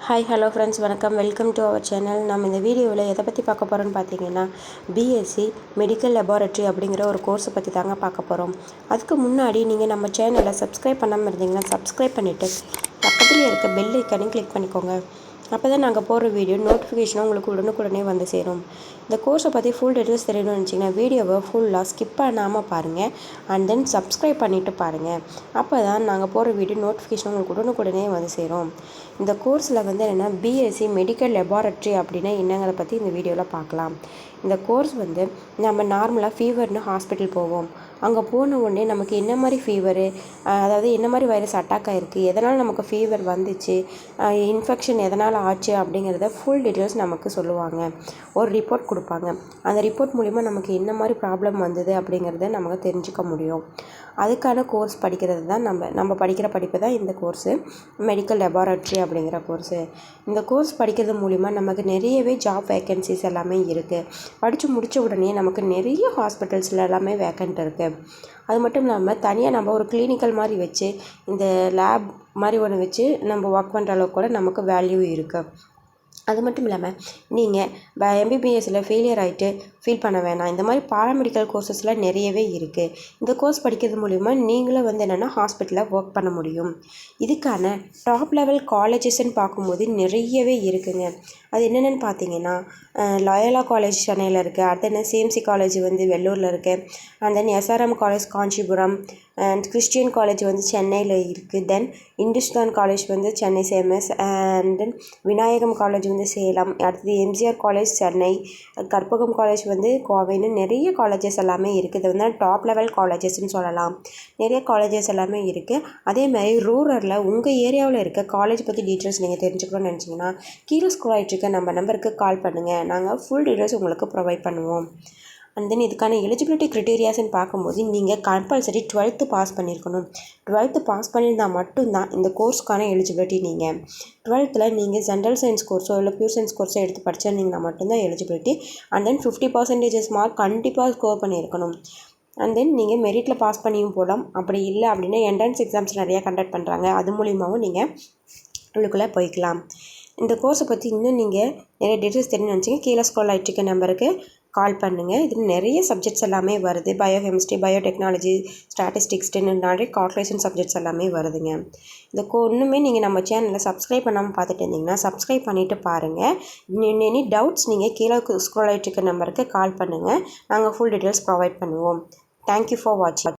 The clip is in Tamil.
ஹாய் ஹலோ ஃப்ரெண்ட்ஸ் வணக்கம். Welcome to our channel. நம்ம இந்த வீடியோவில் எதை பற்றி பார்க்க போகிறோன்னு பார்த்தீங்கன்னா, பிஎஸ்சி மெடிக்கல் லெபார்ட்ரி அப்படிங்கிற ஒரு கோர்ஸை பற்றி தாங்க பார்க்க போகிறோம். அதுக்கு முன்னாடி நீங்கள் நம்ம சேனலை சப்ஸ்கிரைப் பண்ணாமல் இருந்தீங்கன்னா சப்ஸ்கிரைப் பண்ணிவிட்டு பக்கத்துலேயே இருக்க பெல் ஐக்கானையும் கிளிக் பண்ணிக்கோங்க. அப்போ தான் நாங்கள் போடுற வீடியோ நோட்டிஃபிகேஷனும் உங்களுக்கு உடனுக்குடனே வந்து சேரும். இந்த கோர்ஸை பற்றி ஃபுல் டீட்டெயில்ஸ் தெரியணும்னு நினச்சிங்கன்னா வீடியோவை ஃபுல்லாக ஸ்கிப் பண்ணாமல் பாருங்கள். அண்ட் தென் சப்ஸ்கிரைப் பண்ணிவிட்டு பாருங்கள். அப்போ தான் நாங்கள் போடுற வீடியோ நோட்டிஃபிகேஷன் உங்களுக்கு உடனுக்குடனே வந்து சேரும். இந்த கோர்ஸில் வந்து என்னென்னா பிஎஸ்சி மெடிக்கல் லெபார்ட்ரி அப்படின்னா என்னங்கிறத பற்றி இந்த வீடியோவில் பார்க்கலாம். இந்த கோர்ஸ் வந்து நம்ம நார்மலாக ஃபீவர்னு ஹாஸ்பிட்டல் போவோம். அங்கே போன உடனே நமக்கு என்ன மாதிரி ஃபீவரு, அதாவது என்ன மாதிரி வைரஸ் அட்டாக் ஆகிருக்கு, எதனால் நமக்கு ஃபீவர் வந்துச்சு, இன்ஃபெக்ஷன் எதனால் ஆச்சு அப்படிங்கிறத ஃபுல் டீட்டெயில்ஸ் நமக்கு சொல்லுவாங்க. ஒரு ரிப்போர்ட் கொடுப்பாங்க. அந்த ரிப்போர்ட் மூலிமா நமக்கு என்ன மாதிரி ப்ராப்ளம் வந்தது அப்படிங்கிறத நமக்கு தெரிஞ்சுக்க முடியும். அதுக்கான கோர்ஸ் படிக்கிறது தான் நம்ம படிக்கிற படிப்பு தான் இந்த கோர்ஸு, மெடிக்கல் லெபார்ட்ரி அப்படிங்கிற கோர்ஸு. இந்த கோர்ஸ் படிக்கிறது மூலிமா நமக்கு நிறையவே ஜாப் வேக்கன்சிஸ் எல்லாமே இருக்குது. படித்து முடித்த உடனே நமக்கு நிறைய ஹாஸ்பிட்டல்ஸில் எல்லாமே வேக்கண்ட் இருக்குது. அது மட்டும் இல்லாமல் தனியாக நம்ம ஒரு கிளினிக்கல் மாதிரி வச்சு இந்த லேப் மாதிரி ஒன்று வச்சு நம்ம ஒர்க் பண்ணுற அளவுக்கு கூட நமக்கு வேல்யூ இருக்குது. அது மட்டும் இல்லாமல் நீங்கள் எம்பிபிஎஸ்சில் ஃபெயிலியர் ஆகிட்டு ஃபீல் பண்ண வேணாம். இந்த மாதிரி பாராமெடிக்கல் கோர்சஸ்லாம் நிறையவே இருக்குது. இந்த கோர்ஸ் படிக்கிறது மூலிமா நீங்களும் வந்து என்னென்னா ஹாஸ்பிட்டலில் ஒர்க் பண்ண முடியும். இதுக்கான டாப் லெவல் காலேஜஸ்ன்னு பார்க்கும்போது நிறையவே இருக்குதுங்க. அது என்னென்னு பார்த்தீங்கன்னா, லயோலா காலேஜ் சென்னையில் இருக்குது. அடுத்து என்ன சிஎம்சி காலேஜ் வந்து வெள்ளூரில் இருக்குது. And then SRM college Kanchipuram, and Christian college வந்து சென்னையில் இருக்குது. தென் இந்துஸ்தான் காலேஜ் வந்து Chennai same as, and then Vinayagam college வந்து சேலம். அடுத்தது எம்ஜிஆர் காலேஜ் சென்னை, கற்பகம் காலேஜ் வந்து கோவைன்னு நிறைய காலேஜஸ் எல்லாமே இருக்குது. இது வந்து டாப் லெவல் காலேஜஸ்ன்னு சொல்லலாம். நிறைய காலேஜஸ் எல்லாமே இருக்குது. அதேமாதிரி ரூரலில் உங்கள் ஏரியாவில் இருக்க காலேஜ் பற்றி டீட்டெயில்ஸ் நீங்கள் தெரிஞ்சுக்கணும்னு நினச்சிங்கன்னா கீழே ஸ்க்ரோல் ஆகிட்டு இருக்க நம்ம நம்பருக்கு கால் பண்ணுங்கள். நாங்கள் ஃபுல் டீட்டெயில்ஸ் உங்களுக்கு ப்ரொவைட் பண்ணுவோம். அண்ட் தென் இதுக்கான எலிஜிபிலிட்டி க்ரைட்டீரியாஸ்ன்னு பார்க்கும்போது நீங்கள் கம்பல்சரி 12th பாஸ் பண்ணியிருக்கணும். 12th பாஸ் பண்ணியிருந்தால் மட்டும்தான் இந்த கோர்ஸ்க்கான எலிஜிபிலிட்டி. நீங்கள் 12th நீங்கள் ஜென்ரல் சயின்ஸ் கோர்ஸோ இல்லை பியூர் சயின்ஸ் கோர்ஸோ எடுத்து படிச்சிருந்தீங்கன்னா மட்டும்தான் எலிஜிபிலிட்டி. அண்ட் தென் 50% மார்க் கண்டிப்பாக ஸ்கோர் பண்ணியிருக்கணும். அண்ட் தென் நீங்கள் மெரிட்டில் பாஸ் பண்ணியும் போகலாம். அப்படி இல்லை அப்படின்னா என்ட்ரன்ஸ் எக்ஸாம்ஸ் நிறையா கண்டக்ட் பண்ணுறாங்க. அது மூலிமாவும் நீங்கள் உள்ளுக்குள்ளே போய்க்கலாம். இந்த கோர்ஸை பற்றி இன்னும் நீங்கள் நிறைய டீட்டெயில்ஸ் தெரிஞ்சு நினச்சிங்க கீழே ஸ்க்ரோல் ஆகிட்டு இருக்க நம்பருக்கு கால் பண்ணுங்கள். இதில் நிறைய சப்ஜெக்ட்ஸ் எல்லாமே வருது. பயோகெமிஸ்ட்ரி, பயோடெக்னாலஜி, ஸ்டாட்டிஸ்டிக்ஸ்ன்னு நிறைய கால்குலேஷன் சப்ஜெக்ட்ஸ் எல்லாமே வருதுங்க. இந்த இன்னுமே நீங்கள் நம்ம சேனலில் சப்ஸ்கிரைப் பண்ணாமல் பார்த்துட்டு இருந்தீங்கன்னா சப்ஸ்கிரைப் பண்ணிவிட்டு பாருங்கள். எனி டவுட்ஸ் நீங்கள் கீழே ஸ்க்ரோல் ஆகிட்டு இருக்க நம்பருக்கு கால் பண்ணுங்கள். நாங்கள் ஃபுல் டீட்டெயில்ஸ் ப்ரொவைட் பண்ணுவோம். தேங்க்யூ ஃபார் வாட்சிங்.